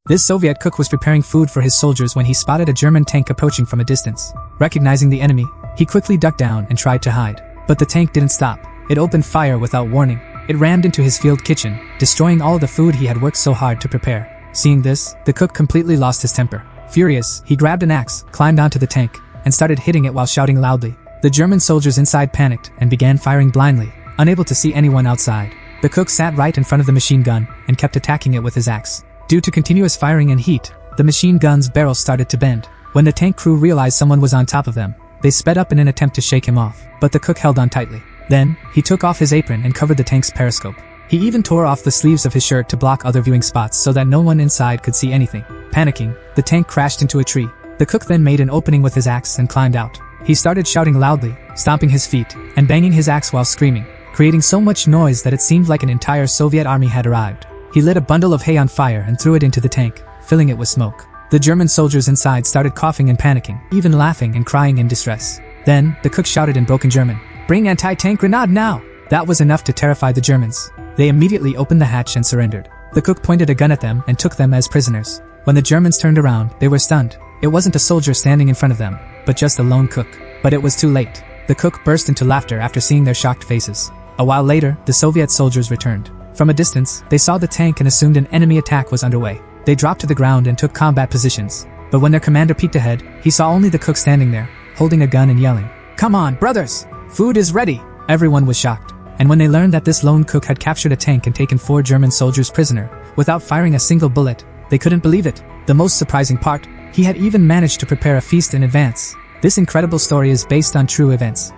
This Soviet cook was preparing food for his soldiers when he spotted a German tank approaching from a distance. Recognizing the enemy, he quickly ducked down and tried to hide. But the tank didn't stop. It opened fire without warning. It rammed into his field kitchen, destroying all the food he had worked so hard to prepare. Seeing this, the cook completely lost his temper. Furious, he grabbed an axe, climbed onto the tank, and started hitting it while shouting loudly. The German soldiers inside panicked and began firing blindly, unable to see anyone outside. The cook sat right in front of the machine gun and kept attacking it with his axe. Due to continuous firing and heat, the machine gun's barrel started to bend. When the tank crew realized someone was on top of them, they sped up in an attempt to shake him off, but the cook held on tightly. Then, he took off his apron and covered the tank's periscope. He even tore off the sleeves of his shirt to block other viewing spots so that no one inside could see anything. Panicking, the tank crashed into a tree. The cook then made an opening with his axe and climbed out. He started shouting loudly, stomping his feet, and banging his axe while screaming, creating so much noise that it seemed like an entire Soviet army had arrived. He lit a bundle of hay on fire and threw it into the tank, filling it with smoke. The German soldiers inside started coughing and panicking, even laughing and crying in distress. Then, the cook shouted in broken German, "Bring anti-tank grenade now!" That was enough to terrify the Germans. They immediately opened the hatch and surrendered. The cook pointed a gun at them and took them as prisoners. When the Germans turned around, they were stunned. It wasn't a soldier standing in front of them, but just a lone cook. But it was too late. The cook burst into laughter after seeing their shocked faces. A while later, the Soviet soldiers returned. From a distance, they saw the tank and assumed an enemy attack was underway. They dropped to the ground and took combat positions. But when their commander peeked ahead, he saw only the cook standing there, holding a gun and yelling, "Come on, brothers! Food is ready!" Everyone was shocked. And when they learned that this lone cook had captured a tank and taken 4 German soldiers prisoner, without firing a single bullet, they couldn't believe it. The most surprising part, he had even managed to prepare a feast in advance. This incredible story is based on true events.